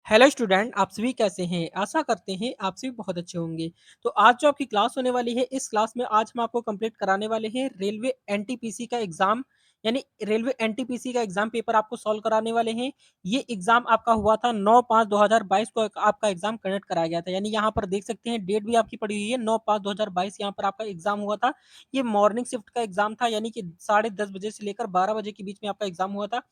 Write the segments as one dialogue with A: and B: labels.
A: Hello student, आप सभी कैसे हैं? आशा करते हैं आप सभी बहुत अच्छे होंगे। तो आज जो आपकी क्लास होने वाली है, इस क्लास में आज हम आपको कंप्लीट कराने वाले हैं रेलवे एनटीपीसी का एग्जाम, यानी रेलवे एनटीपीसी का एग्जाम पेपर आपको सॉल्व कराने वाले हैं। ये एग्जाम आपका हुआ था 9/5/2022 को आपका एग्जाम कंडक्ट कराया गया था। यानी यहाँ पर देख सकते हैं डेट भी आपकी पड़ी हुई है 9/5/2022 यहाँ पर आपका एग्जाम हुआ था। ये मॉर्निंग शिफ्ट का एग्जाम था, यानी कि 10:30 बजे से लेकर 12 बजे के बीच में आपका एग्जाम हुआ था।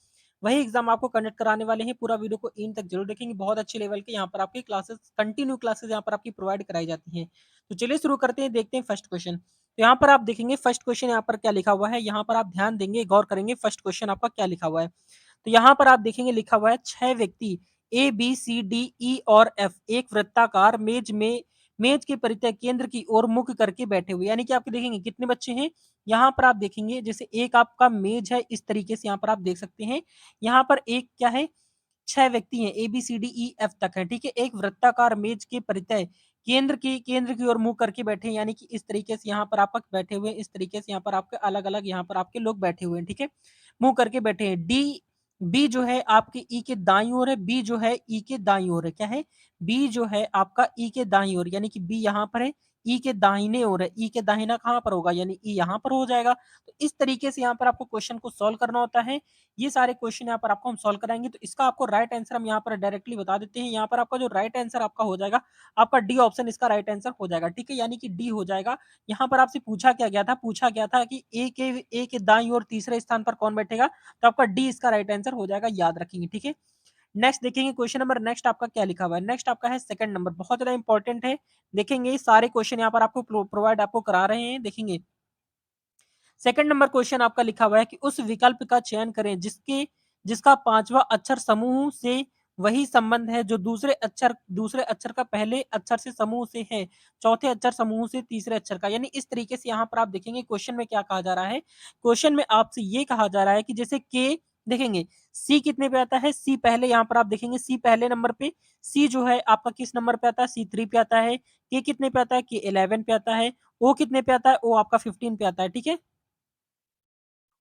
A: वही एग्जाम आपको कंडक्ट कराने वाले हैं। पूरा वीडियो को एंड तक जरूर देखेंगे। बहुत अच्छे लेवल के यहाँ पर आपकी क्लासेस, कंटिन्यू क्लासेस यहाँ पर आपकी प्रोवाइड कराई जाती हैं। तो चलिए शुरू करते हैं, देखते हैं फर्स्ट क्वेश्चन। तो यहाँ पर आप देखेंगे फर्स्ट क्वेश्चन यहाँ पर क्या लिखा हुआ है। यहाँ पर आप ध्यान देंगे, गौर करेंगे फर्स्ट क्वेश्चन आपका क्या लिखा हुआ है। तो यहाँ पर आप देखेंगे लिखा हुआ है 6 व्यक्ति A B C D E और F एक वृत्ताकार मेज के परितः केंद्र की ओर मुख करके बैठे हुए। यानी कि आप देखेंगे कितने बच्चे हैं। यहाँ पर आप देखेंगे जैसे एक आपका मेज है, इस तरीके से यहाँ पर आप देख सकते हैं। यहाँ पर एक क्या है, 6 व्यक्ति हैं, ABCDE F तक है, ठीक है। एक वृत्ताकार मेज के परितः केंद्र की ओर मुंह करके बैठे हैं, यानी कि इस तरीके से यहाँ पर आप बैठे हुए हैं। इस तरीके से यहाँ पर आपके अलग अलग यहाँ पर आपके लोग बैठे हुए हैं, ठीक है। मुंह करके बैठे हैं। बी जो है आपके ई के दाई ओर है, बी जो है ई के दाई ओर है। क्या है? बी जो है आपका ई के दाई ओर, यानी कि बी यहाँ पर है, ई के दाहिने ओर है। ई के दाहिना कहाँ पर होगा, यानी ई यहाँ पर हो जाएगा। तो इस तरीके से यहाँ पर आपको क्वेश्चन को सॉल्व करना होता है। ये सारे क्वेश्चन यहाँ पर आपको हम सॉल्व कराएंगे। तो इसका आपको राइट आंसर हम यहाँ पर डायरेक्टली बता देते हैं। यहाँ पर आपका जो राइट आंसर आपका हो जाएगा, आपका डी ऑप्शन इसका राइट आंसर हो जाएगा, ठीक है। यानी कि डी हो जाएगा। यहाँ पर आपसे पूछा क्या गया था, पूछा गया था कि ए के दाईं और तीसरे स्थान पर कौन बैठेगा। तो आपका डी इसका राइट आंसर हो जाएगा, याद रखेंगे, ठीक है। नेक्स्ट देखेंगे क्वेश्चन नंबर, नेक्स्ट आपका क्या लिखा हुआ है। नेक्स्ट आपका है सेकंड नंबर, बहुत ज्यादा इंपॉर्टेंट है। देखेंगे सारे क्वेश्चन यहाँ पर आपको प्रोवाइड आपको करा रहे हैं, देखेंगे। सेकंड नंबर क्वेश्चन आपका लिखा हुआ है कि उस विकल्प का चयन करें जिसका पांचवा अक्षर समूह से वही संबंध है जो दूसरे अक्षर का पहले अक्षर से समूह से है, चौथे अक्षर समूह से तीसरे अक्षर का। यानी इस तरीके से यहाँ पर आप देखेंगे क्वेश्चन में क्या कहा जा रहा है। क्वेश्चन में आपसे ये कहा जा रहा है कि जैसे के, देखेंगे सी कितने पे आता है, सी पहले, यहाँ पर आप देखेंगे सी पहले नंबर पे। सी जो है आपका किस नंबर पे आता है, C3 पे आता है। के कितने पे आता है, के 11 पे आता है। ओ कितने पे आता है, ओ आपका 15 पे आता है, ठीक है।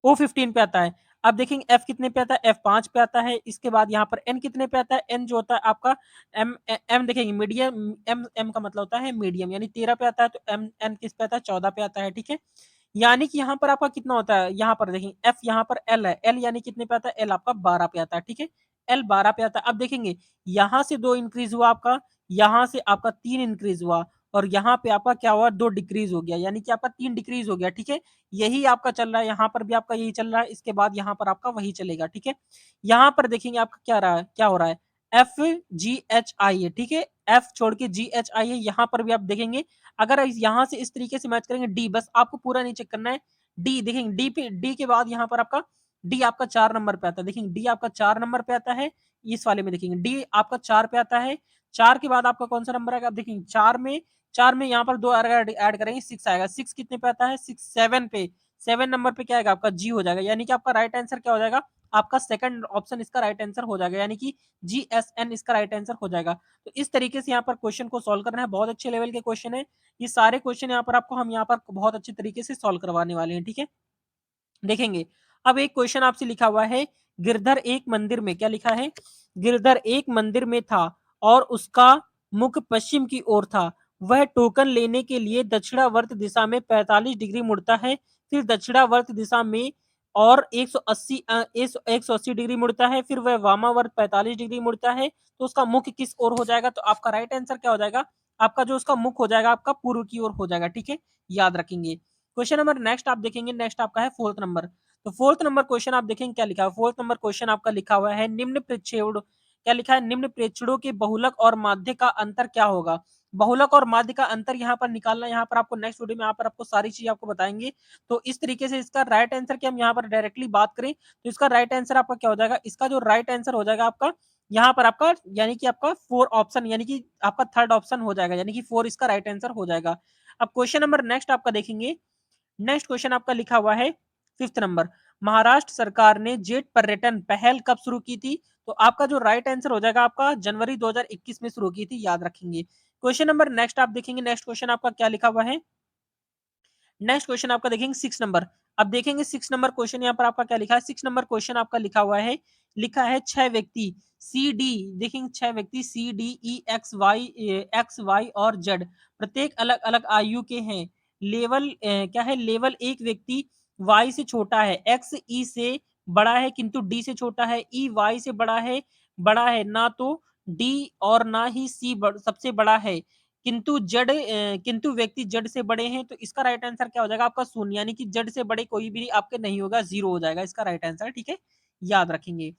A: ओ 15 पे आता है। अब देखेंगे एफ कितने पे आता है, एफ 5 पे आता है। इसके बाद यहाँ पर एन कितने पे आता है, एन जो होता है आपका एम एम देखेंगे मीडियम, एम एम का मतलब होता है मीडियम, यानी 13 पे आता है। तो एम एन किस पे आता है, 14 पे आता है, ठीक है। यानी कि यहाँ पर आपका कितना होता है, यहाँ पर देखेंगे एफ, यहाँ पर एल है, एल यानी कितने पे आता है, एल आपका 12 पे आता है, ठीक है। एल 12 पे आता है। अब देखेंगे यहाँ से 2 इंक्रीज हुआ आपका, यहाँ से आपका 3 इंक्रीज हुआ, और यहाँ पे आपका क्या हुआ, 2 डिक्रीज हो गया, यानी कि आपका 3 डिक्रीज हो गया, ठीक है। यही आपका चल रहा है, यहाँ पर भी आपका यही चल रहा है। इसके बाद यहाँ पर आपका वही चलेगा, ठीक है। यहाँ पर देखेंगे आपका क्या रहा है, क्या हो रहा है, FGHI है, ठीक है। एफ छोड़ के GHI है। यहाँ पर भी आप देखेंगे, अगर यहाँ से इस तरीके से मैच करेंगे डी, बस आपको पूरा नहीं चेक करना है। डी देखेंगे, डी पे, डी के बाद यहाँ पर आपका डी आपका 4 नंबर पे आता है। देखेंगे डी आपका 4 नंबर पे आता है। इस वाले में देखेंगे डी आपका 4 पे आता है। 4 के बाद आपका कौन सा नंबर आएगा, आप देखेंगे 4 में यहाँ पर 2 ऐड करेंगे, 6 आएगा। 6 कितने पे आता है, 6 7 पे, 7 नंबर पे क्या आएगा आपका, जी हो जाएगा। यानी कि आपका राइट आंसर क्या हो जाएगा, आपका सेकंड ऑप्शन इसका राइट आंसर हो जाएगा, यानी कि GSN इसका राइट आंसर हो जाएगा। तो इस तरीके से यहाँ पर क्वेश्चन को सॉल्व करना है। बहुत अच्छे लेवल के क्वेश्चन है। ये सारे क्वेश्चन यहाँ पर आपको हम यहाँ पर बहुत अच्छे तरीके से सॉल्व करवाने वाले हैं, ठीक है। देखेंगे अब एक क्वेश्चन आपसे लिखा हुआ है, गिरधर एक मंदिर में, क्या लिखा है, गिरधर एक मंदिर में था और उसका मुख पश्चिम की ओर था। वह टोकन लेने के लिए दक्षिणावर्त दिशा में 45 डिग्री मुड़ता है, फिर दक्षिणावर्त दिशा में और 180 डिग्री मुड़ता है, फिर वह वामावर्त 45 डिग्री मुड़ता है। तो उसका मुख किस ओर हो जाएगा। तो आपका राइट आंसर क्या हो जाएगा, आपका जो उसका मुख हो जाएगा आपका पूर्व की ओर हो जाएगा, ठीक है। याद रखेंगे। क्वेश्चन नंबर नेक्स्ट आप देखेंगे, नेक्स्ट आपका है फोर्थ नंबर। तो फोर्थ नंबर क्वेश्चन आप देखेंगे क्या लिखा है। फोर्थ नंबर क्वेश्चन आपका लिखा हुआ है, निम्न प्रेक्षेपण, क्या लिखा है, निम्न प्रेक्षणों के बहुलक और माध्य का अंतर क्या होगा। बहुलक और माध्य का अंतर यहाँ पर निकालना, यहाँ पर आपको नेक्स्ट वीडियो में यहाँ पर आपको सारी चीज आपको बताएंगे। तो इस तरीके से इसका राइट आंसर की हम यहाँ पर डायरेक्टली बात करें तो इसका राइट आंसर आपका क्या हो जाएगा, इसका जो राइट आंसर हो जाएगा आपका यहाँ पर आपका, यानी कि आपका 4 ऑप्शन, यानी कि आपका थर्ड ऑप्शन हो जाएगा, यानी कि 4 इसका राइट आंसर हो जाएगा। अब क्वेश्चन नंबर नेक्स्ट आपका देखेंगे, नेक्स्ट क्वेश्चन आपका लिखा हुआ है फिफ्थ नंबर, महाराष्ट्र सरकार ने जेट पर्यटन पहल कब शुरू की थी। तो आपका जो राइट आंसर हो जाएगा आपका जनवरी 2021 में शुरू की थी, याद रखेंगे। क्वेश्चन नंबर नेक्स्ट आप देखेंगे, नेक्स्ट क्वेश्चन आपका क्या लिखा हुआ है, नेक्स्ट क्वेश्चन आपका देखेंगे 6 नंबर। अब देखेंगे 6 नंबर क्वेश्चन यहाँ पर आपका क्या लिखा है, 6 नंबर क्वेश्चन आपका लिखा हुआ है लिखा है 6 व्यक्ति सी डी, देखेंगे 6 व्यक्ति C D E X Y और जेड प्रत्येक अलग अलग आयु के हैं। लेवल क्या है, लेवल एक व्यक्ति वाई से छोटा है, एक्स ई से बड़ा है किंतु डी से छोटा है, ई वाई से बड़ा है ना तो डी और ना ही सी सबसे बड़ा है, किंतु व्यक्ति जड से बड़े हैं। तो इसका राइट आंसर क्या हो जाएगा आपका शून्य, यानी कि जड से बड़े कोई भी आपके नहीं होगा, जीरो हो जाएगा इसका राइट आंसर। ठीक है, याद रखेंगे।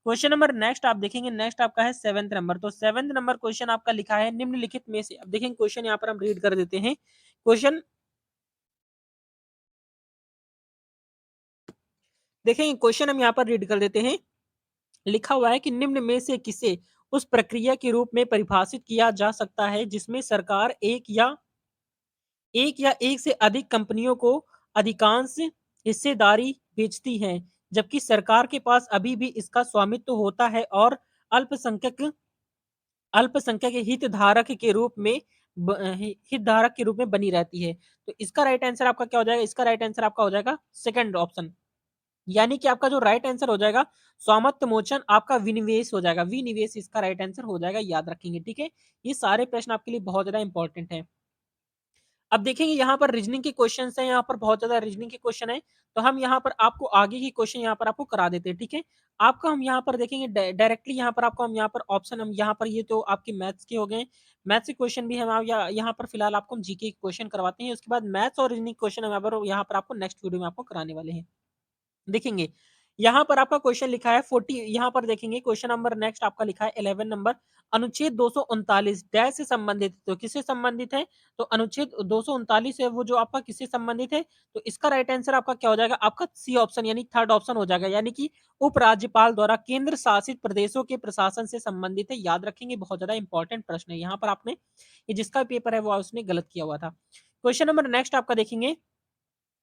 A: क्वेश्चन नंबर नेक्स्ट आप देखेंगे, नेक्स्ट आपका है 7th नंबर। तो 7th नंबर क्वेश्चन आपका लिखा है निम्नलिखित में से, अब देखेंगे क्वेश्चन यहाँ पर हम रीड कर देते हैं। क्वेश्चन देखेंगे, क्वेश्चन हम यहाँ पर रीड कर देते हैं। लिखा हुआ है कि निम्न में से किसे उस प्रक्रिया के रूप में परिभाषित किया जा सकता है जिसमें सरकार एक या एक से अधिक कंपनियों को अधिकांश हिस्सेदारी बेचती है, जबकि सरकार के पास अभी भी इसका स्वामित्व होता है और अल्पसंख्यक अल्पसंख्यक हितधारक के रूप में हितधारक के रूप में बनी रहती है। तो इसका राइट आंसर आपका क्या हो जाएगा, इसका राइट आंसर आपका हो जाएगा सेकंड ऑप्शन, यानी कि आपका जो राइट आंसर हो जाएगा स्वामित्व मोचन आपका विनिवेश हो जाएगा, विनिवेश इसका राइट आंसर हो जाएगा, याद रखेंगे। ठीक है, ये सारे प्रश्न आपके लिए बहुत ज्यादा इंपॉर्टेंट है। अब देखेंगे यहाँ पर रीजनिंग के क्वेश्चन है, यहाँ पर बहुत ज्यादा रीजनिंग के क्वेश्चन है, तो हम यहाँ पर आपको आगे की क्वेश्चन यहाँ पर आपको करा देते हैं। ठीक है, आपका हम यहाँ पर देखेंगे डायरेक्टली यहाँ पर आपको हम यहाँ पर ऑप्शन हम यहाँ पर ये तो आपके मैथ्स के हो गए, मैथ्स के क्वेश्चन भी हम यहाँ पर फिलहाल आपको हम जीके के क्वेश्चन करवाते हैं, उसके बाद मैथ्स और रीजनिंग क्वेश्चन हम यहाँ पर आपको नेक्स्ट वीडियो में आपको कराने वाले हैं। देखेंगे यहाँ पर आपका क्वेश्चन लिखा है 40, यहाँ पर देखेंगे क्वेश्चन नंबर नेक्स्ट आपका लिखा है 11 नंबर, अनुच्छेद 239 डैश से संबंधित, तो किससे संबंधित है, तो अनुच्छेद 239 है वो जो आपका किससे संबंधित है, तो इसका राइट आंसर आपका क्या हो जाएगा, आपका सी ऑप्शन यानी थर्ड ऑप्शन हो जाएगा, यानी कि उपराज्यपाल द्वारा केंद्र शासित प्रदेशों के प्रशासन से संबंधित है, याद रखेंगे बहुत ज्यादा इंपॉर्टेंट प्रश्न है। यहाँ पर आपने ये जिसका पेपर है वो उसने गलत किया हुआ था। क्वेश्चन नंबर नेक्स्ट आपका देखेंगे,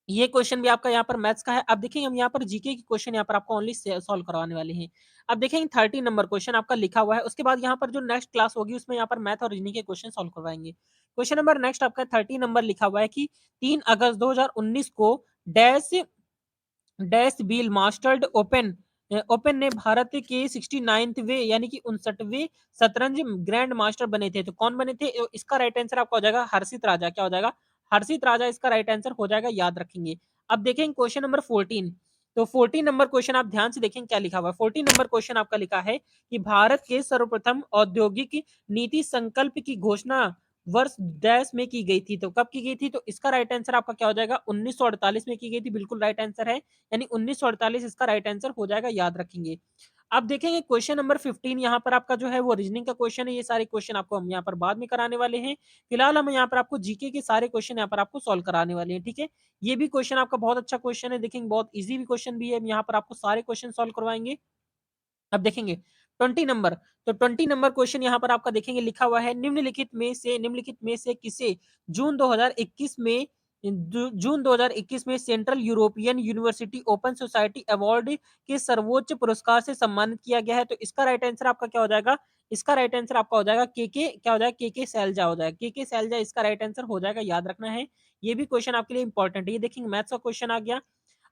A: ये क्वेश्चन भी आपका यहाँ पर मैथ्स का है। अब देखेंगे हम यहाँ पर जीके की क्वेश्चन यहाँ पर आपको ओनली सॉल्व करवाने वाले हैं। अब देखेंगे 30 नंबर क्वेश्चन आपका लिखा हुआ है, उसके बाद यहाँ पर जो नेक्स्ट क्लास होगी उसमें यहाँ पर मैथ और रीजनिंग के क्वेश्चन सॉल्व करवाएंगे। क्वेश्चन नंबर नेक्स्ट आपका 30 नंबर लिखा हुआ है कि 3 अगस्त 2019 को dash dash bill mastered open ने भारत के 69वें यानी कि 59वें शतरंज ग्रैंड मास्टर बने थे, तो कौन बने थे, इसका राइट आंसर आपका हो जाएगा हर्षित राजा, क्या हो जाएगा, हर्षित राजा इसका राइट आंसर हो जाएगा, याद रखेंगे। अब देखेंगे क्वेश्चन नंबर 14, तो 14 नंबर क्वेश्चन आप ध्यान से देखेंगे क्या लिखा हुआ है। 14 नंबर क्वेश्चन आपका लिखा है कि भारत के सर्वप्रथम औद्योगिक नीति संकल्प की घोषणा वर्ष डैश में की गई थी, तो कब की गई थी, तो इसका राइट आंसर आपका क्या हो जाएगा, 1948 में की गई थी, बिल्कुल राइट आंसर है, यानी 1948 इसका राइट आंसर हो जाएगा, याद रखेंगे। अब देखेंगे क्वेश्चन नंबर 15 यहाँ पर आपका जो है वो रीजनिंग का क्वेश्चन है, ये सारे क्वेश्चन आपको हम यहाँ पर बाद में कराने वाले हैं। फिलहाल हम यहाँ पर आपको जीके के सारे क्वेश्चन यहाँ पर आपको सॉल्व कराने वाले हैं। ठीक है, ये भी क्वेश्चन आपका बहुत अच्छा क्वेश्चन है, देखेंगे बहुत इजी भी क्वेश्चन भी है, यहाँ पर आपको सारे क्वेश्चन सॉल्व करवाएंगे। अब देखेंगे 20 नंबर, तो 20 नंबर क्वेश्चन यहाँ पर आपका देखेंगे लिखा हुआ है निम्नलिखित में से किसे जून 2021 में जून 2021 में central European university open society award के सर्वोच्च पुरस्कार से सम्मानित किया गया है, तो इसका राइट आंसर आपका क्या हो जाएगा, इसका राइट आंसर आपका हो जाएगा के क्या हो जाएगा, के सैलजा हो जाएगा, के सैलजा इसका राइट आंसर हो जाएगा, याद रखना है। ये भी क्वेश्चन आपके लिए इंपॉर्टेंट है, ये देखेंगे मैथ्स का क्वेश्चन आ गया।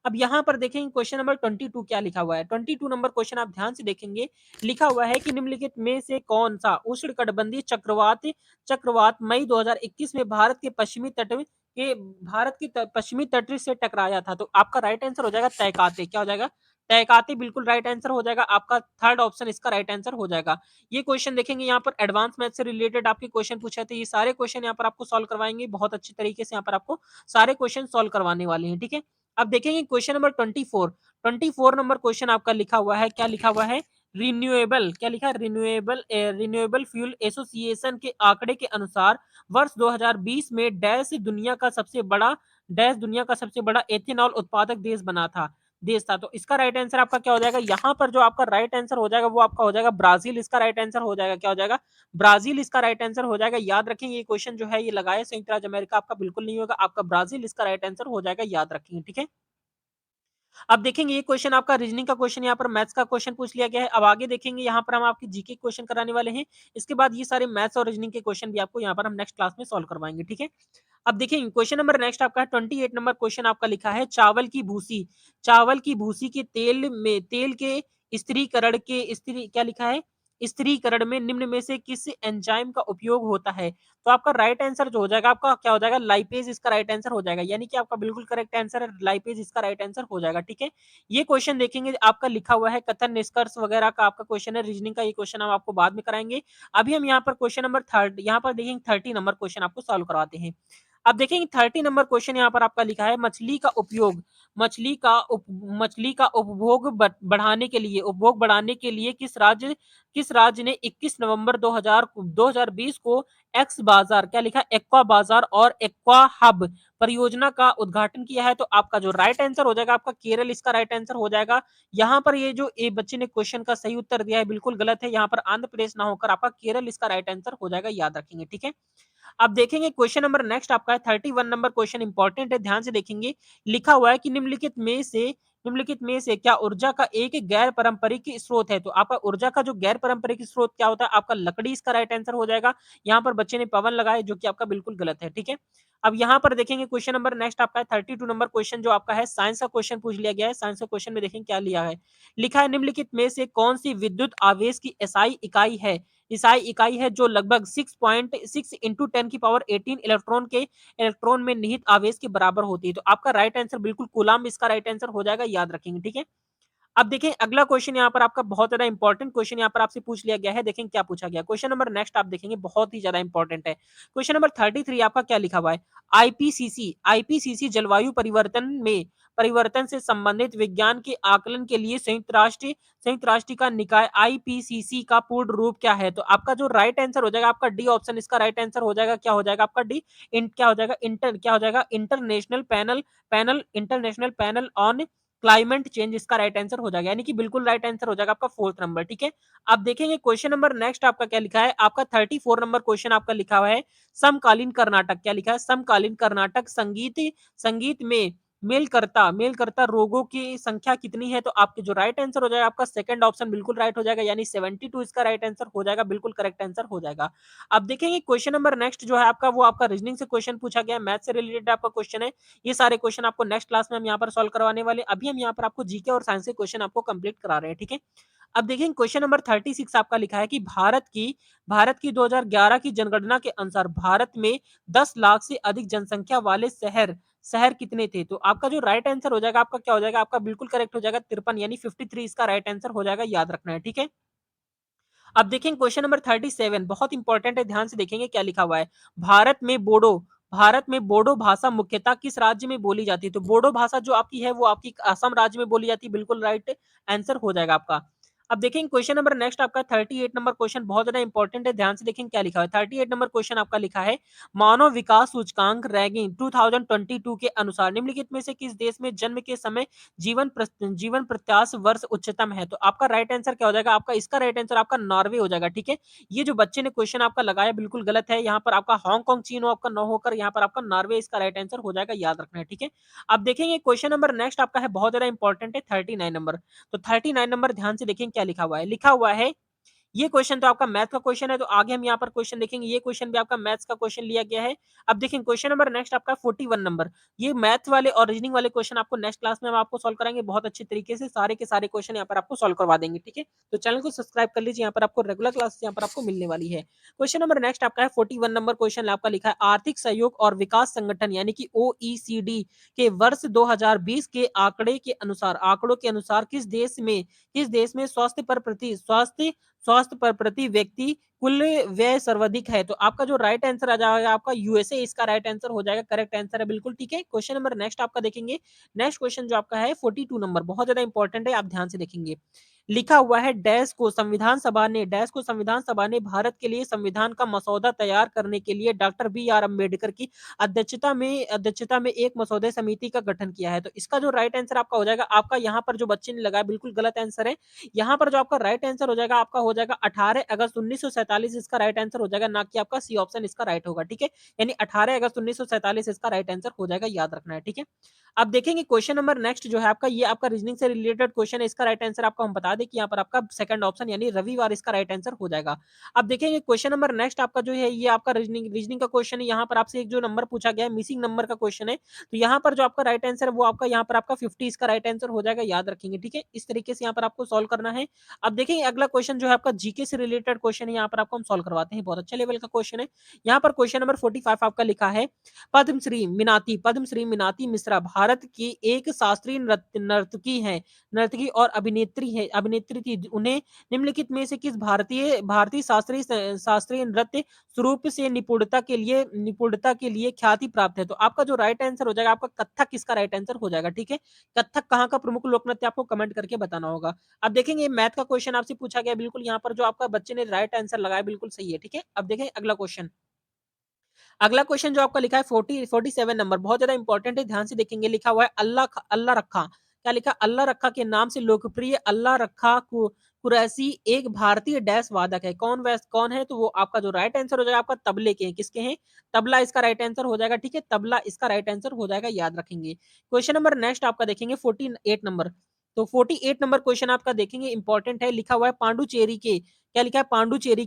A: अब यहाँ पर देखेंगे क्वेश्चन नंबर 22 क्या लिखा हुआ है। 22 नंबर क्वेश्चन आप ध्यान से देखेंगे, लिखा हुआ है कि निम्नलिखित में से कौन सा उष्णकटिबंधीय चक्रवात चक्रवात मई 2021 में भारत के पश्चिमी तट से टकराया था, तो आपका राइट आंसर हो जाएगा तहकाते, क्या हो जाएगा, तहकाते बिल्कुल राइट आंसर हो जाएगा, आपका थर्ड ऑप्शन इसका राइट आंसर हो जाएगा। ये क्वेश्चन देखेंगे यहाँ पर एडवांस मैथ से रिलेटेड आपके क्वेश्चन पूछे थे, ये सारे क्वेश्चन यहाँ पर आपको सॉल्व करवाएंगे, बहुत अच्छे तरीके से यहाँ पर आपको सारे क्वेश्चन सॉल्व करवाने वाले हैं। ठीक है, अब देखेंगे क्वेश्चन नंबर 24 नंबर क्वेश्चन आपका लिखा हुआ है, क्या लिखा हुआ है, रिन्यूएबल, क्या लिखा है, रिन्यूएबल फ्यूल एसोसिएशन के आंकड़े के अनुसार वर्ष 2020 में दुनिया का सबसे बड़ा एथेनॉल उत्पादक देश था, तो इसका राइट आंसर आपका क्या हो जाएगा, यहाँ पर जो आपका राइट आंसर हो जाएगा वो आपका हो जाएगा ब्राजील, इसका राइट आंसर हो जाएगा, क्या हो जाएगा, ब्राजील इसका राइट आंसर हो जाएगा, याद रखेंगे। ये क्वेश्चन जो है ये लगाया संयुक्त राज्य अमेरिका, आपका बिल्कुल नहीं होगा, आपका ब्राजील इसका राइट आंसर हो जाएगा, याद रखेंगे। ठीक है, अब देखेंगे ये क्वेश्चन आपका रीजनिंग का क्वेश्चन, यहाँ पर मैथ्स का क्वेश्चन पूछ लिया गया है। अब आगे देखेंगे यहाँ पर हम आपकी जीके क्वेश्चन कराने वाले हैं, इसके बाद ये सारे मैथ्स और रीजनिंग के क्वेश्चन भी आपको यहाँ पर हम नेक्स्ट क्लास में सॉल्व करवाएंगे। ठीक है, अब देखिए क्वेश्चन नंबर नेक्स्ट आपका है 28 नंबर क्वेश्चन आपका लिखा है चावल की भूसी के तेल के स्त्रीकरण के स्त्री क्या लिखा है? स्त्रीकरण में निम्न में से किस एंजाइम का उपयोग होता है? तो आपका राइट आंसर जो हो जाएगा आपका क्या हो जाएगा? लाइपेज इसका राइट आंसर हो जाएगा। यानी कि आपका बिल्कुल करेक्ट आंसर है लाइपेज इसका राइट आंसर हो जाएगा, ठीक है? ये क्वेश्चन देखेंगे आपका लिखा हुआ है कथन निष्कर्ष वगैरह का आपका क्वेश्चन है, रीजनिंग का ये क्वेश्चन हम आपको बाद में कराएंगे। अभी हम यहाँ पर क्वेश्चन नंबर 3 यहाँ पर देखेंगे 30 नंबर क्वेश्चन आपको सॉल्व करवाते हैं। अब देखेंगे 30 नंबर क्वेश्चन यहाँ पर आपका लिखा है मछली का उपभोग बढ़ाने के लिए किस राज्य ने 21 नवंबर 2020 को एक्स बाजार क्या लिखा है? एक्वा बाजार और एक्वा हब परियोजना का उद्घाटन किया है। तो आपका जो राइट आंसर हो जाएगा आपका केरल इसका राइट आंसर हो जाएगा। यहाँ पर ये जो ए बच्चे ने क्वेश्चन का सही उत्तर दिया है बिल्कुल गलत है। यहाँ पर आंध्र प्रदेश ना होकर आपका केरल इसका राइट आंसर हो जाएगा, याद रखेंगे, ठीक है? अब देखेंगे क्वेश्चन नंबर नेक्स्ट आपका है 31 नंबर क्वेश्चन इंपॉर्टेंट है, ध्यान से देखेंगे। लिखा हुआ है कि निम्नलिखित में से क्या ऊर्जा का एक गैर पारंपरिक स्रोत है? तो आपका ऊर्जा का जो गैर पारंपरिक स्रोत क्या होता है? आपका लकड़ी इसका राइट आंसर हो जाएगा। यहाँ पर बच्चे ने पवन लगाया जो कि आपका बिल्कुल गलत है, ठीक है? अब यहाँ पर देखेंगे क्वेश्चन नंबर नेक्स्ट आपका है 32 नंबर क्वेश्चन जो आपका है साइंस का क्वेश्चन पूछ लिया गया है। साइंस का क्वेश्चन में देखेंगे क्या लिया है। लिखा है निम्नलिखित में से कौन सी विद्युत आवेश की एसआई इकाई है? एसआई इकाई है जो लगभग 6.6 इंटू 10 की पावर 18 इलेक्ट्रॉन में निहित आवेश के बराबर होती है। तो आपका राइट आंसर बिल्कुल कूलाम्ब इसका राइट आंसर हो जाएगा, याद रखेंगे, ठीक है? अब देखें अगला क्वेश्चन यहाँ पर आपका बहुत ज्यादा इंपॉर्टेंट क्वेश्चन यहाँ पर आपसे पूछ लिया गया है। देखें क्या पूछा गया क्वेश्चन नंबर नेक्स्ट आप देखेंगे बहुत ही ज्यादा इंपॉर्टेंट है। क्वेश्चन नंबर 33 आपका क्या लिखा हुआ है? आईपीसीसी जलवायु परिवर्तन से संबंधित विज्ञान के आकलन के लिए संयुक्त राष्ट्र का निकाय आईपीसीसी का पूर्ण रूप क्या है? तो आपका जो राइट आंसर हो जाएगा आपका डी ऑप्शन इसका राइट आंसर हो जाएगा। क्या हो जाएगा आपका डी? क्या हो जाएगा? International panel on climate change इसका राइट आंसर हो जाएगा। यानी कि बिल्कुल राइट आंसर हो जाएगा आपका फोर्थ नंबर, ठीक है? अब देखेंगे क्वेश्चन नंबर नेक्स्ट आपका क्या लिखा है। आपका 34 नंबर क्वेश्चन आपका लिखा हुआ है समकालीन कर्नाटक क्या लिखा है? समकालीन कर्नाटक संगीत में मेल करता रोगों की संख्या कितनी है? तो आपके जो राइट आंसर हो जाएगा आपका सेकंड ऑप्शन बिल्कुल राइट हो जाएगा। यानी 72 इसका राइट आंसर हो जाएगा, बिल्कुल करेक्ट आंसर हो जाएगा। अब देखेंगे क्वेश्चन नंबर नेक्स्ट जो है आपका वो आपका रीजनिंग से क्वेश्चन पूछा गया, मैथ से रिलेटेड आपका क्वेश्चन है। ये सारे क्वेश्चन आपको नेक्स्ट क्लास में हम यहाँ पर सॉल्व करवाने वाले। अभी हम यहाँ पर आपको जीके और साइंस के क्वेश्चन आपको कंप्लीट करा रहे हैं, ठीक है? अब देखिए क्वेश्चन नंबर 36 आपका लिखा है कि भारत की 2011 की जनगणना के अनुसार भारत में 10 लाख से अधिक जनसंख्या वाले शहर शहर कितने थे? तो आपका जो राइट आंसर हो जाएगा आपका क्या हो जाएगा? आपका बिल्कुल करेक्ट हो जाएगा 53 यानी 53 इसका राइट आंसर हो जाएगा, याद रखना है, ठीक है? अब देखेंगे क्वेश्चन नंबर 37 बहुत इंपॉर्टेंट है, ध्यान से देखेंगे क्या लिखा हुआ है। भारत में बोडो भारत में बोडो भाषा मुख्यतः किस राज्य में बोली जाती है? तो बोडो भाषा जो आपकी है वो आपकी असम राज्य में बोली जाती है, बिल्कुल राइट आंसर हो जाएगा आपका। अब देखेंगे क्वेश्चन नंबर नेक्स्ट आपका 38 नंबर क्वेश्चन बहुत ज्यादा इंपॉर्टेंट है, ध्यान से देखेंगे क्या लिखा है। 38 नंबर क्वेश्चन आपका लिखा है मानव विकास सूचकांक रैंकिंग 2022 के अनुसार निम्नलिखित में से किस देश में जन्म के समय जीवन प्रत्याशा वर्ष उच्चतम है? तो आपका राइट आंसर क्या हो जाएगा? आपका इसका राइट आंसर आपका नॉर्वे हो जाएगा, ठीक है? ये जो बच्चे ने क्वेश्चन आपका लगाया बिल्कुल गलत है। यहाँ पर आपका हांगकांग चीन हो आपका न होकर यहाँ पर आपका नॉर्वे इसका राइट आंसर हो जाएगा, याद रखना है, ठीक है? अब देखेंगे क्वेश्चन नंबर नेक्स्ट आपका है बहुत ज्यादा इंपॉर्टेंट है 39 नंबर। तो 39 नंबर ध्यान से देखेंगे क्या लिखा हुआ है। लिखा हुआ है ये क्वेश्चन तो आपका मैथ का क्वेश्चन है, तो आगे हम यहाँ पर क्वेश्चन देखेंगे। ये क्वेश्चन भी आपका मैथ्स का क्वेश्चन लिया गया है। अब देखेंगे क्वेश्चन नंबर नेक्स्ट आपका 41 नंबर। ये मैथ वाले और रीजनिंग वाले क्वेश्चन आपको नेक्स्ट क्लास में हम आपको सॉल्व कराएंगे बहुत अच्छे तरीके से, सारे के सारे क्वेश्चन यहाँ पर आपको सॉल्व करवा देंगे, ठीक है? तो चैनल को सब्सक्राइब कर लीजिए, यहाँ पर आपको रेगुलर क्लास यहाँ पर आपको मिलने वाली है। क्वेश्चन नंबर नेक्स्ट आपका है 41 नंबर क्वेश्चन आपका लिखा है आर्थिक सहयोग और विकास संगठन यानी कि ओईसीडी के वर्ष 2020 के आंकड़ों के अनुसार किस देश में स्वास्थ्य पर प्रति व्यक्ति कुल व्यय सर्वाधिक है? तो आपका जो राइट आंसर आ जाएगा आपका यूएसए इसका राइट आंसर हो जाएगा, करेक्ट आंसर है बिल्कुल, ठीक है? क्वेश्चन नंबर नेक्स्ट आपका देखेंगे। नेक्स्ट क्वेश्चन जो आपका है 42 नंबर बहुत ज्यादा इंपॉर्टेंट है, आप ध्यान से देखेंगे। लिखा हुआ है डैश को संविधान सभा ने भारत के लिए संविधान का मसौदा तैयार करने के लिए डॉक्टर बी आर अम्बेडकर की अध्यक्षता में एक मसौदे समिति का गठन किया है। तो इसका जो राइट आंसर आपका हो जाएगा आपका यहाँ पर जो बच्चे ने लगाया बिल्कुल गलत आंसर है। यहाँ पर जो आपका राइट आंसर हो जाएगा आपका हो जाएगा 18 अगस्त 1947 इसका राइट आंसर हो जाएगा, ना कि आपका सी ऑप्शन इसका राइट होगा, ठीक है? यानी 18 अगस्त 1947 इसका राइट आंसर हो जाएगा, याद रखना है, ठीक है? अब देखेंगे क्वेश्चन नंबर नेक्स्ट जो है आपका ये आपका रीजनिंग से रिलेटेड क्वेश्चन है, इसका राइट आंसर आपको हम बता बता दें कि यहाँ पर आपका सेकंड ऑप्शन यानी रविवार इसका राइट आंसर हो जाएगा। अब देखेंगे क्वेश्चन नंबर नेक्स्ट आपका जो है ये आपका रीजनिंग रीजनिंग का क्वेश्चन है। यहाँ पर आपसे एक जो नंबर पूछा गया है मिसिंग नंबर का क्वेश्चन है। तो यहाँ पर जो आपका राइट आंसर है वो आपका यहाँ पर आपका 50 इसका राइट आंसर हो जाएगा, याद रखेंगे, ठीक है। इस तरीके से यहाँ पर आपको सॉल्व करना है। अब देखेंगे अगला क्वेश्चन जो है आपका जीके से रिलेटेड क्वेश्चन है, यहाँ पर आपको हम सॉल्व करवाते हैं, बहुत अच्छा लेवल का क्वेश्चन है। यहाँ पर क्वेश्चन नंबर 45 आपका लिखा है, पद्मश्री मीनाती मिश्रा भारत की एक शास्त्रीय नर्तकी है, नर्तकी और अभिनेत्री थी। उन्हें निम्नलिखित में से किस भारतीय शास्त्रीय नृत्य स्वरूप से निपुणता के लिए ख्याति प्राप्त है? तो आपका जो राइट आंसर हो जाएगा आपका कथक इसका राइट आंसर हो जाएगा, ठीक है। कथक कहाँ का प्रमुख लोक नृत्य आपको कमेंट करके बताना होगा। अब देखेंगे मैथ का क्वेश्चन आपसे पूछा गया, बिल्कुल यहाँ पर जो आपका बच्चे ने राइट आंसर लगाया बिल्कुल सही है, ठीक है। अब देखें अगला क्वेश्चन जो आपका लिखा है 47 नंबर, बहुत ज्यादा इंपॉर्टेंट है, ध्यान से देखेंगे। लिखा हुआ है अल्लाह रखा, क्या लिखा? अल्लाह रखा के नाम से लोकप्रिय अल्लाह रखा कुरैशी एक भारतीय डैश वादक है, कौन है? तो वो आपका जो राइट आंसर हो जाएगा आपका तबले के हैं, किसके हैं? तबला इसका राइट आंसर हो जाएगा, ठीक है। तबला इसका राइट आंसर हो जाएगा, याद रखेंगे। क्वेश्चन नंबर नेक्स्ट आपका देखेंगे 48 नंबर। तो 48 नंबर क्वेश्चन आपका देखेंगे, इंपॉर्टेंट है। लिखा हुआ है पांडुचेरी के, क्या लिखा है? पांडुचेरी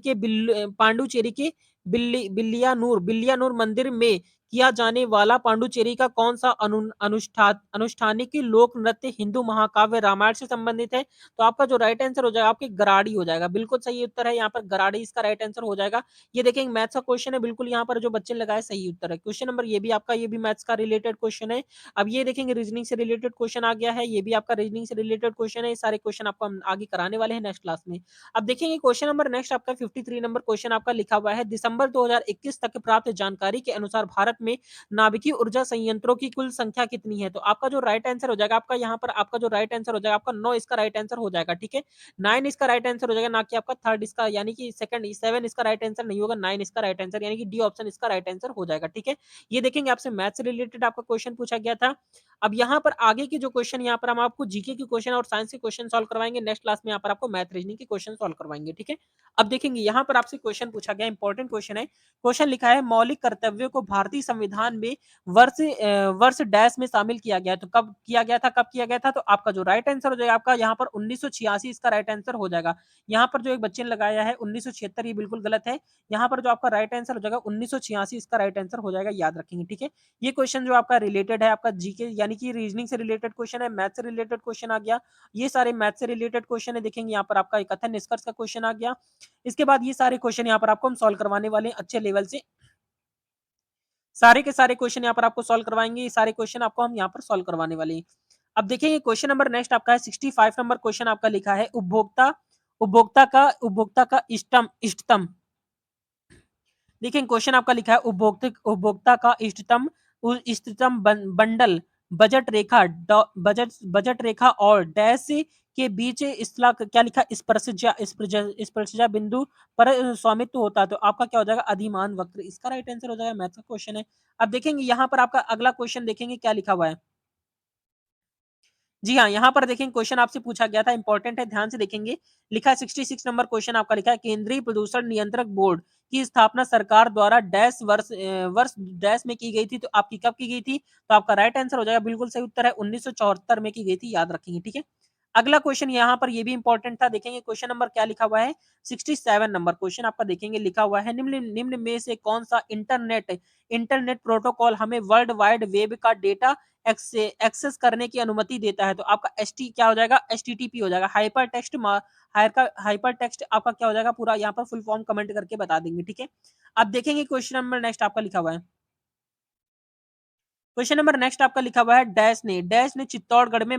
A: के बिल्लियानूर मंदिर में किया जाने वाला पांडुचेरी का कौन सा अनुष्ठानिक लोक नृत्य हिंदू महाकाव्य रामायण से संबंधित है? तो आपका जो राइट आंसर हो जाएगा आपके गराड़ी हो जाएगा, बिल्कुल सही उत्तर है यहाँ पर गराड़ी इसका राइट आंसर हो जाएगा। ये देखेंगे मैथ्स का क्वेश्चन है, बिल्कुल यहाँ पर जो बच्चे ने लगाया सही उत्तर है। क्वेश्चन नंबर ये भी आपका ये भी मैथ्स का रिलेटेड क्वेश्चन है। अब ये देखेंगे रीजनिंग से रिलेटेड क्वेश्चन आ गया है, ये भी आपका रीजनिंग से रिलेटेड क्वेश्चन है। ये सारे क्वेश्चन आपको हम आगे कराने वाले हैं नेक्स्ट क्लास में। अब देखेंगे क्वेश्चन नंबर नेक्स्ट आपका 53 नंबर क्वेश्चन आपका लिखा हुआ है, दिसंबर 2021 तक प्राप्त जानकारी के अनुसार भारत में नाभिकीय ऊर्जा संयंत्रों की कुल संख्या कितनी है? तो आपका जो राइट आंसर हो जाएगा आपका यहाँ पर आपका जो राइट आंसर हो जाएगा आपका 9 इसका राइट आंसर हो जाएगा, ठीक है। 9 इसका राइट आंसर हो जाएगा, ना कि आपका थर्ड इसका यानी कि सेकंड 7 इसका राइट आंसर नहीं होगा, 9 इसका राइट आंसर यानी कि डी ऑप्शन इसका राइट आंसर हो जाएगा, ठीक है। ये देखेंगे आपसे मैथ से रिलेटेड आपका क्वेश्चन पूछा गया था। अब यहाँ पर आगे की जो क्वेश्चन यहाँ पर हम आपको जीके के क्वेश्चन और साइंस के क्वेश्चन सॉल्व करवाएंगे, नेक्स्ट क्लास में यहाँ पर आपको मैथ रीजनिंग के क्वेश्चन सॉल्व करवाएंगे, ठीक है। अब देखेंगे यहाँ पर आपसे क्वेश्चन पूछा गया, इंपॉर्टेंट क्वेश्चन है। क्वेश्चन लिखा है मौलिक कर्तव्यों को भारतीय संविधान में वर्ष डैश में शामिल किया गया, तो कब किया गया था, कब किया गया था? तो आपका जो राइट आंसर हो जाएगा आपका यहाँ पर 1986 इसका राइट आंसर हो जाएगा। यहाँ पर जो एक बच्चे ने लगाया है 1976, ये बिल्कुल गलत है। यहाँ पर जो आपका राइट आंसर हो जाएगा 1986 इसका राइट आंसर हो जाएगा, याद रखेंगे, ठीक है। ये क्वेश्चन जो आपका रिलेटेड है आपका जीके यानी कि रीजनिंग से रिलेटेड क्वेश्चन है, मैथ से रिलेटेड क्वेश्चन आ गया। ये सारे मैथ से रिलेटेड क्वेश्चन है, देखेंगे यहाँ पर आपका कथन निष्कर्ष का क्वेश्चन आ गया। इसके बाद ये सारे क्वेश्चन यहाँ पर आपको हम सॉल्व करवाने वाले हैं अच्छे लेवल से, सारे के सारे क्वेश्चन यहाँ पर आपको सॉल्व करवाएंगे, ये सारे क्वेश्चन आपको हम यहाँ पर सॉल्व करवाने वाले हैं। अब देखिए क्वेश्चन नंबर नेक्स्ट आपका है 65 नंबर क्वेश्चन आपका लिखा है उपभोक्ता का इष्टतम। देखिए क्वेश्चन आपका लिखा है उपभोक्ता का इष्टतम बंडल बजट रेखा और डैश के बीच इसला क्या लिखा स्पर्शजा बिंदु पर स्वामित्व होता है, तो आपका क्या हो जाएगा? अधिमान वक्र इसका राइट आंसर हो जाएगा, मैथ का क्वेश्चन है। अब देखेंगे यहाँ पर आपका अगला क्वेश्चन देखेंगे क्या लिखा हुआ है। जी हाँ, यहाँ पर देखेंगे क्वेश्चन आपसे पूछा गया था, इंपॉर्टेंट है, ध्यान से देखेंगे। लिखा है 66 नंबर क्वेश्चन आपका लिखा है केंद्रीय प्रदूषण नियंत्रक बोर्ड की स्थापना सरकार द्वारा वर्ष डैश में की गई थी, तो आपकी कब की गई थी? तो आपका राइट आंसर हो जाएगा, बिल्कुल सही उत्तर है 1974 में की गई थी, याद रखेंगे, ठीक है। अगला क्वेश्चन यहाँ पर ये भी इंपॉर्टेंट था, देखेंगे क्वेश्चन नंबर क्या लिखा हुआ है 67 नंबर क्वेश्चन आपका देखेंगे लिखा हुआ है निम्न में से कौन सा इंटरनेट प्रोटोकॉल हमें वर्ल्ड वाइड वेब का डेटा एक्सेस करने की अनुमति देता है? तो आपका एस टी क्या हो जाएगा? HTTP हो जाएगा, हाइपर टेक्स्ट आपका क्या हो जाएगा? पूरा यहाँ पर फुल फॉर्म कमेंट करके बता देंगे, ठीक है। अब देखेंगे क्वेश्चन नंबर नेक्स्ट आपका लिखा हुआ है, क्वेश्चन नंबर नेक्स्ट आपका लिखा हुआ है डैश ने चित्तौड़गढ़ में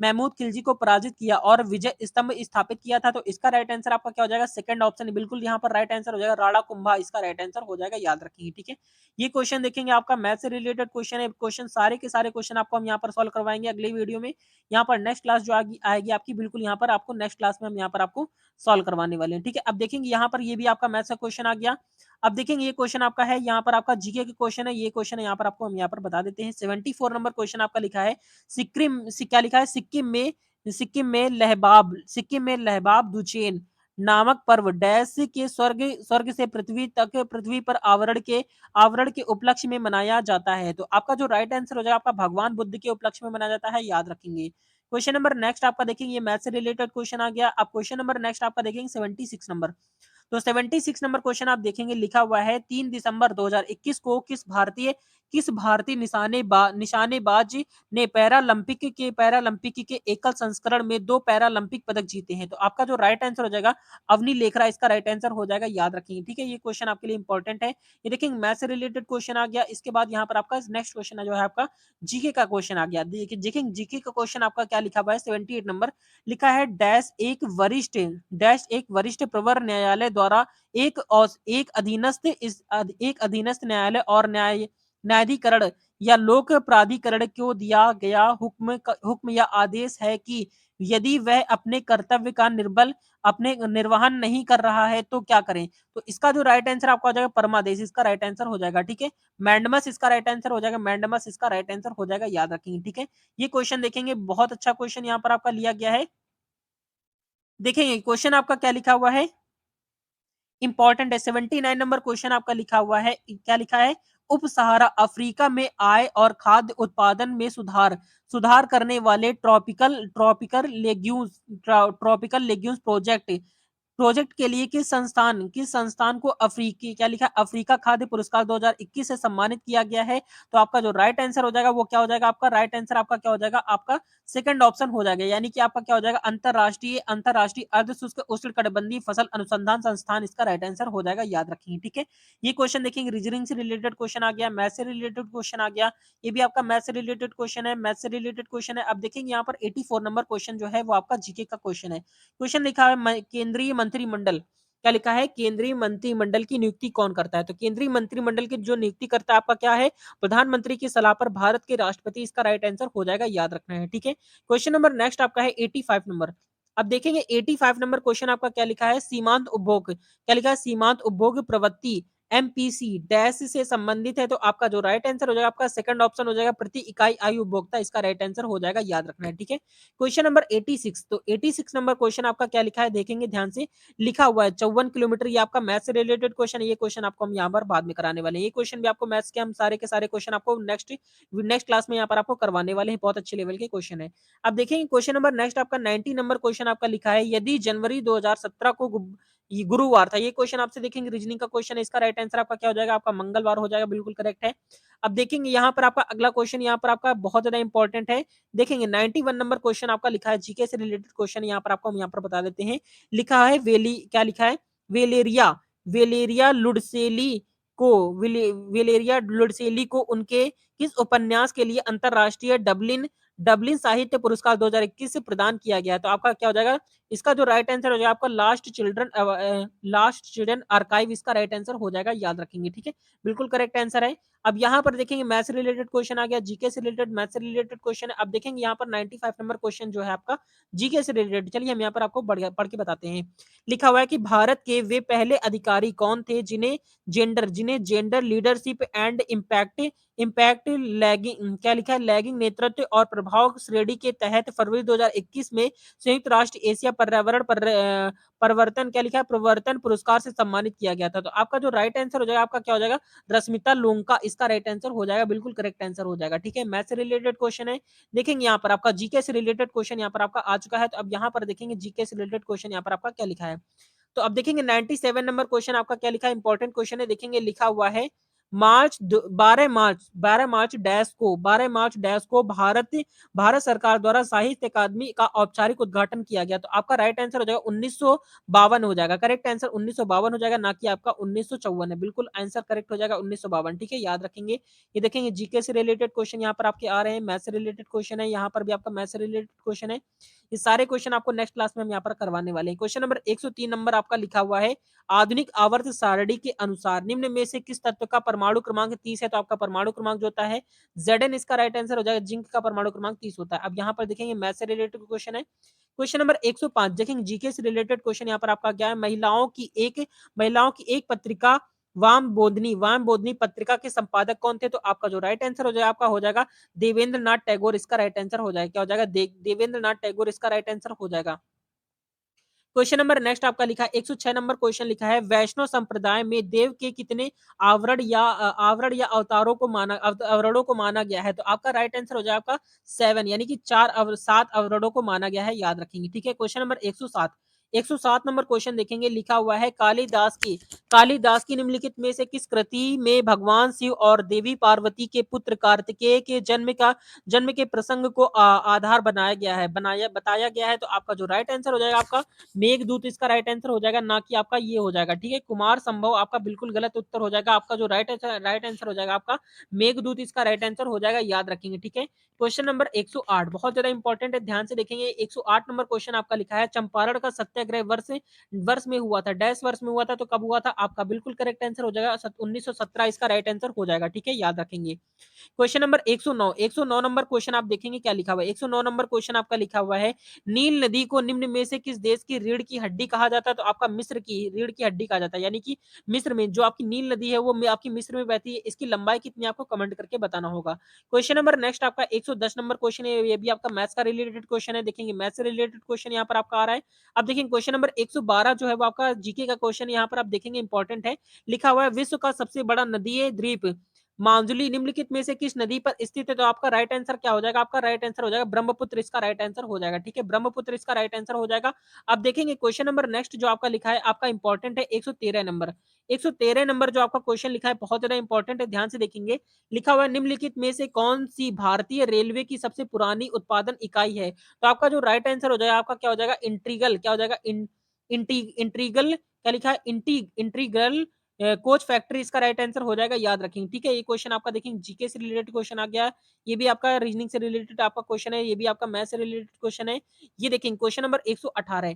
A: महमूद खिलजी को पराजित किया और विजय स्तंभ स्थापित किया था, तो इसका राइट आंसर आपका क्या हो जाएगा? सेकंड ऑप्शन बिल्कुल यहाँ पर राइट आंसर हो जाएगा, राणा कुंभा इसका राइट आंसर हो जाएगा, याद रखिए, ठीक है। ये क्वेश्चन देखेंगे आपका मैथ से रिलेटेड क्वेश्चन है, क्वेश्चन सारे के सारे क्वेश्चन आपको हम यहाँ पर सॉल्व करवाएंगे अगले वीडियो में। यहाँ पर नेक्स्ट क्लास जो आएगी आपकी, बिल्कुल यहाँ पर आपको नेक्स्ट क्लास में हम यहाँ पर आपको सॉल्व करवाने वाले हैं, ठीक है। अब देखेंगे यहाँ पर ये भी आपका मैथ्स का क्वेश्चन आ गया। अब देखेंगे ये क्वेश्चन आपका है यहाँ पर आपका जीके के क्वेश्चन है, ये क्वेश्चन है यहाँ पर आपको हम यहाँ पर बता देते हैं। 74 नंबर क्वेश्चन आपका लिखा है क्या लिखा है सिक्किम में लहबाब दुचेन नामक पर्व डैश के स्वर्ग से पृथ्वी पर आवरण के उपलक्ष्य में मनाया जाता है, तो आपका जो राइट आंसर हो जाएगा आपका भगवान बुद्ध के उपलक्ष्य में मनाया जाता है, याद रखेंगे। क्वेश्चन नंबर नेक्स्ट आपका देखेंगे, ये मैथ से रिलेटेड क्वेश्चन आ गया। अब क्वेश्चन नंबर नेक्स्ट आपका देखेंगे 76 नंबर। तो 76 नंबर क्वेश्चन आप देखेंगे, लिखा हुआ है 3 दिसंबर 2021 को किस भारतीय निशानेबाज ने पैरालंपिक के एकल संस्करण में 2 पैरालंपिक पदक जीते हैं। तो आपका जो राइट आंसर हो जाएगा अवनी लेखरा, इसका राइट आंसर हो जाएगा, याद रखेंगे। ठीक है, ये क्वेश्चन आपके लिए इंपॉर्टेंट है। ये देखेंगे मैथ से रिलेटेड क्वेश्चन आ गया। इसके बाद यहाँ पर आपका नेक्स्ट क्वेश्चन जो है आपका जीके का क्वेश्चन आ गया। देखिए जीके का क्वेश्चन आपका क्या लिखा हुआ है, 78 नंबर लिखा है, डैश एक वरिष्ठ प्रवर न्यायालय द्वारा एक अधीनस्थ न्यायालय और न्यायाधिकरण या लोक प्राधिकरण को दिया गया हुक्म या आदेश है कि यदि वह अपने कर्तव्य का अपने निर्वहन नहीं कर रहा है तो क्या करें। तो इसका जो राइट आंसर आपका हो जाएगा परमादेश, इसका राइट आंसर हो जाएगा। ठीक है, मैंडमस इसका राइट आंसर हो जाएगा, मैंडमस इसका राइट आंसर हो जाएगा, याद रखेंगे। ठीक है, ये क्वेश्चन देखेंगे, बहुत अच्छा क्वेश्चन यहाँ पर आपका लिया गया है। देखेंगे क्वेश्चन आपका क्या लिखा हुआ है, इंपॉर्टेंट है। 79 नंबर क्वेश्चन आपका लिखा हुआ है, क्या लिखा है, उप सहारा अफ्रीका में आय और खाद्य उत्पादन में सुधार करने वाले ट्रॉपिकल लेग्यूम्स प्रोजेक्ट के लिए किस संस्थान को अफ्रीकी क्या लिखा अफ्रीका खाद्य पुरस्कार 2021 से सम्मानित किया गया है। तो आपका जो राइट आंसर हो जाएगा वो क्या हो जाएगा, आपका राइट आंसर आपका क्या हो जाएगा, आपका सेकंड ऑप्शन हो जाएगा, यानी कि आपका क्या हो जाएगा, अंतरराष्ट्रीय अर्ध शुष्क उष्णकटिबंधीय फसल अनुसंधान संस्थान, इसका राइट आंसर हो जाएगा, याद रखेंगे। ठीक है, ये क्वेश्चन देखेंगे, रीजनिंग से रिलेटेड क्वेश्चन आ गया, मैथ से रिलेटेड क्वेश्चन आ गया। ये भी आपका मैथ से रिलेटेड क्वेश्चन है, मैथ से रिलेटेड क्वेश्चन है। अब देखेंगे यहाँ पर 84 नंबर क्वेश्चन जो है वो आपका जीके का क्वेश्चन है। क्वेश्चन लिखा है, केंद्रीय मंत्रिमंडल क्या लिखा है, केंद्रीय मंत्रिमंडल की नियुक्ति कौन करता है। तो केंद्रीय मंत्रिमंडल की जो नियुक्ति करता है आपका क्या है, प्रधानमंत्री की सलाह पर भारत के राष्ट्रपति, इसका राइट आंसर हो जाएगा, याद रखना है। ठीक है, क्वेश्चन नंबर नेक्स्ट आपका है 85 नंबर। अब देखेंगे 85 नंबर क्वेश्चन आपका क्या लिखा है, सीमांत उपभोग क्या लिखा है, सीमांत उपभोग प्रवृत्ति एमपीसी डैश से संबंधित है। तो आपका जो राइट आंसर हो जाएगा आपका सेकंड ऑप्शन हो जाएगा, प्रति इकाई आयु उपभोक्ता, इसका राइट आंसर हो जाएगा, याद रखना है। ठीक है, क्वेश्चन नंबर 86। तो 86 नंबर क्वेश्चन आपका क्या लिखा है, देखेंगे ध्यान से, लिखा हुआ है 54 किलोमीटर, ये आपका मैथ से रिलेटेड क्वेश्चन है। ये क्वेश्चन आपको हम यहाँ पर बाद में कराने वाले हैं। ये क्वेश्चन भी आपको मैथ्स के हम सारे के सारे क्वेश्चन आपको नेक्स्ट क्लास में यहाँ पर आपको करवाने वाले हैं, बहुत अच्छे लेवल के क्वेश्चन है। अब देखेंगे क्वेश्चन नंबर नेक्स्ट आपका 90 नंबर क्वेश्चन आपका लिखा है, यदि जनवरी 2017 को ये गुरुवार था। ये क्वेश्चन आपसे देखेंगे, रीजनिंग का क्वेश्चन है, इसका राइट आंसर आपका क्या हो जाएगा, आपका मंगलवार हो जाएगा, बिल्कुल करेक्ट है। अब देखेंगे यहाँ पर आपका अगला क्वेश्चन यहाँ पर आपका बहुत ज्यादा इंपॉर्टेंट है। देखेंगे 91 नंबर क्वेश्चन आपका लिखा है, जीके से रिलेटेड क्वेश्चन यहाँ पर आपको हम यहाँ पर बता देते हैं। लिखा है क्या लिखा है, वेलेरिया वेलेरिया लुडसेली वेलेरिया लुडसेली को उनके किस उपन्यास के लिए अंतरराष्ट्रीय डबलिन डबलिन साहित्य पुरस्कार 2021 से प्रदान किया गया। तो आपका क्या हो जाएगा, इसका जो राइट आंसर हो जाएगा आपका लास्ट चिल्ड्रन आर्काइव, इसका राइट आंसर हो जाएगा, याद रखेंगे। ठीक है, बिल्कुल करेक्ट आंसर है। अब यहाँ पर देखेंगे मैथ्स से रिलेटेड क्वेश्चन आ गया, जीके से रिलेटेड मैथ्स से रिलेटेड क्वेश्चन है। अब देखेंगे यहाँ पर 95 नंबर क्वेश्चन जो है आपका जीके से रिलेटेड, चलिए हम यहाँ पर आपको पढ़ के बताते हैं। लिखा हुआ है कि भारत के वे पहले अधिकारी कौन थे जिन्हें gender leadership and impact lagging क्या लिखा है, लैगिंग नेतृत्व और प्रभाव श्रेणी के तहत फरवरी 2021 में संयुक्त राष्ट्र एशिया पर्यावरण परिवर्तन क्या लिखा है, प्रवर्तन पुरस्कार से सम्मानित किया गया था। तो आपका जो राइट आंसर हो जाएगा आपका क्या हो जाएगा, रश्मिता लोंका, इसका राइट आंसर हो जाएगा, बिल्कुल करेक्ट आंसर हो जाएगा। ठीक है, मैथ से रिलेटेड क्वेश्चन है। देखेंगे यहाँ पर आपका जीके से रिलेटेड क्वेश्चन यहाँ पर आपका आ चुका है। तो अब यहाँ पर देखेंगे जीके से रिलेटेड क्वेश्चन यहाँ पर आपका क्या लिखा है। तो अब देखेंगे 97 नंबर क्वेश्चन आपका क्या लिखा है, इंपॉर्टेंट क्वेश्चन है। देखेंगे लिखा हुआ है, 12 मार्च भारत सरकार द्वारा साहित्य अकादमी का औपचारिक उद्घाटन किया गया। तो आपका राइट आंसर हो जाएगा 1952 हो जाएगा, करेक्ट आंसर 1952 हो जाएगा, ना कि आपका 1954 है, बिल्कुल आंसर करेक्ट हो जाएगा 1952। ठीक है, याद रखेंगे। ये देखेंगे जीके से रिलेटेड क्वेश्चन यहाँ पर आपके आ रहे हैं, मैथ से रिलेटेड क्वेश्चन है, यहाँ पर भी आपका मैथ से रिलेटेड क्वेश्चन है। ये सारे क्वेश्चन आपको नेक्स्ट क्लास में हम यहाँ पर करवाने वाले हैं। क्वेश्चन नंबर 103 नंबर आपका लिखा हुआ है, आधुनिक आवर्त सारणी के अनुसार निम्न में से किस तत्व का परमाणु क्रमांक 30 है। तो आपका परमाणु क्रमांक जो होता है Zn, इसका राइट आंसर हो जाएगा, जिंक का परमाणु क्रमांक 30 होता है। अब यहाँ पर देखेंगे मैथ से रिलेटेड क्वेश्चन है, क्वेश्चन नंबर 105। देखेंगे जीके से रिलेटेड क्वेश्चन यहाँ पर आपका क्या है, महिलाओं की एक पत्रिका वाम बोधनी पत्रिका के संपादक कौन थे। तो आपका जो राइट आंसर हो जाएगा आपका हो जाएगा देवेंद्र नाथ टैगोर, इसका राइट आंसर हो जाएगा, क्या हो जाएगा, देवेंद्र नाथ टैगोर, इसका राइट आंसर हो जाएगा। क्वेश्चन नंबर नेक्स्ट आपका लिखा है 106 नंबर क्वेश्चन लिखा है वैष्णव संप्रदाय में देव के कितने आवरण या अवतारों को अवरणों को माना गया है? तो आपका राइट आंसर हो जाएगा आपका 7 यानी कि 7 अवरणों को माना गया है, याद रखेंगे। ठीक है, क्वेश्चन नंबर 107 107 नंबर क्वेश्चन देखेंगे, लिखा हुआ है कालिदास की निम्नलिखित में से किस कृति में भगवान शिव और देवी पार्वती के पुत्र कार्तिकेय के जन्म के प्रसंग को आधार बनाया गया है बनाया बताया गया है? तो आपका जो राइट आंसर हो जाएगा आपका मेघदूत इसका राइट आंसर हो जाएगा, ना कि आपका ये हो जाएगा। ठीक है, कुमार संभव आपका बिल्कुल गलत उत्तर हो जाएगा। आपका जो राइट आंसर हो जाएगा आपका मेघदूत इसका राइट आंसर हो जाएगा, याद रखेंगे। ठीक है, क्वेश्चन नंबर 108 बहुत ज्यादा इंपॉर्टेंट है, ध्यान से देखेंगे। 108 नंबर क्वेश्चन आपका लिखा है चंपारण का सत्याग्रह वर्ष में हुआ था, डैश वर्ष में हुआ था, तो कब हुआ था? आपका बिल्कुल करेक्ट आंसर हो जाएगा 1917 इसका राइट आंसर हो जाएगा। ठीक है, याद रखेंगे। क्वेश्चन नंबर 109 नंबर क्वेश्चन आप देखेंगे क्या लिखा हुआ है। 109 नंबर क्वेश्चन आपका लिखा हुआ है नील नदी को निम्न में से किस देश की रीढ़ की हड्डी कहा जाता है? तो आपका मिस्र की रीढ़ की हड्डी कहा जाता है, यानी कि मिस्र में जो आपकी नील नदी है वो आपकी मिस्र में बहती है। इसकी लंबाई कितनी आपको कमेंट करके बताना होगा। क्वेश्चन नंबर नेक्स्ट आपका 110 नंबर क्वेश्चन है, ये भी आपका मैथ्स का रिलेटेड क्वेश्चन है। देखेंगे मैथ्स से रिलेटेड क्वेश्चन यहाँ पर आपका आ रहा है। अब देखेंगे क्वेश्चन नंबर 112 जो है वो आपका जीके का क्वेश्चन यहाँ पर आप देखेंगे इंपॉर्टेंट है। लिखा हुआ है विश्व का सबसे बड़ा नदीय द्वीप मांजुली निम्नलिखित में से किस नदी पर स्थित है? तो आपका राइट आंसर क्या हो जाएगा? आपका राइट आंसर हो जाएगा ब्रह्मपुत्र इसका राइट आंसर हो जाएगा। ठीक है, ब्रह्मपुत्र इसका राइट आंसर हो जाएगा। अब देखेंगे क्वेश्चन नंबर नेक्स्ट जो आपका लिखा है आपका इंपॉर्टेंट है 113 नंबर। 113 नंबर जो आपका क्वेश्चन लिखा है बहुत ज्यादा इंपॉर्टेंट है, ध्यान से देखेंगे। लिखा हुआ है निम्नलिखित में से कौन सी भारतीय रेलवे की सबसे पुरानी उत्पादन इकाई है? तो आपका जो राइट आंसर हो जाएगा आपका क्या हो जाएगा? इंट्रीगल क्या हो जाएगा? इंट्रीगल क्या लिखा है? इंट्रीगल कोच फैक्ट्री इसका राइट आंसर हो जाएगा, याद रखेंगे। ठीक है, ये क्वेश्चन आपका देखेंगे जीके से रिलेटेड क्वेश्चन आ गया। ये भी आपका रीजनिंग से रिलेटेड आपका क्वेश्चन है, ये भी आपका मैथ से रिलेटेड क्वेश्चन है। ये देखेंगे क्वेश्चन नंबर 118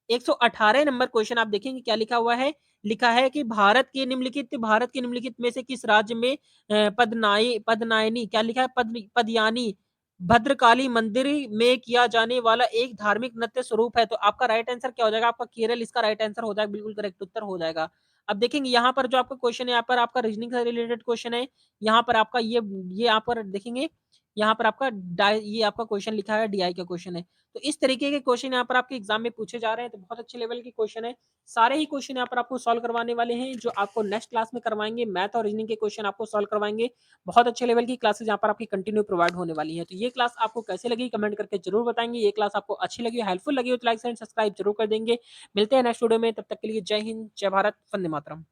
A: 118 नंबर क्वेश्चन आप देखेंगे क्या लिखा हुआ है। लिखा है कि भारत के निम्नलिखित में से किस राज्य में पदनायनी क्या लिखा है? पदयानी भद्रकाली मंदिर में किया जाने वाला एक धार्मिक नृत्य स्वरूप है? तो आपका राइट आंसर क्या हो जाएगा? आपका केरल इसका राइट आंसर हो जाएगा, बिल्कुल करेक्ट उत्तर हो जाएगा। अब देखेंगे यहाँ पर जो आपका क्वेश्चन है, यहाँ पर आपका रीजनिंग से रिलेटेड क्वेश्चन है। यहाँ पर आपका ये यहाँ पर देखेंगे, यहाँ पर आपका ये आपका क्वेश्चन लिखा है डीआई का क्वेश्चन है। तो इस तरीके के क्वेश्चन यहाँ पर आपके एग्जाम में पूछे जा रहे हैं, तो बहुत अच्छे लेवल के क्वेश्चन है। सारे ही क्वेश्चन यहाँ पर आपको सॉल्व करवाने वाले हैं, जो आपको नेक्स्ट क्लास में करवाएंगे। मैथ और रीजनिंग के क्वेश्चन आपको सॉल्व करवाएंगे। बहुत अच्छे लेवल की क्लासेस यहाँ पर आपकी कंटिन्यू प्रोवाइड होने वाली है। तो ये क्लास आपको कैसे लगी कमेंट करके जरूर बताएंगे। ये क्लास आपको अच्छी लगी, हेल्पफुल लगी हो तो लाइक एंड सब्सक्राइब जरूर कर देंगे। मिलते हैं नेक्स्ट वीडियो में, तब तक के लिए जय हिंद, जय भारत, वंदे मातरम।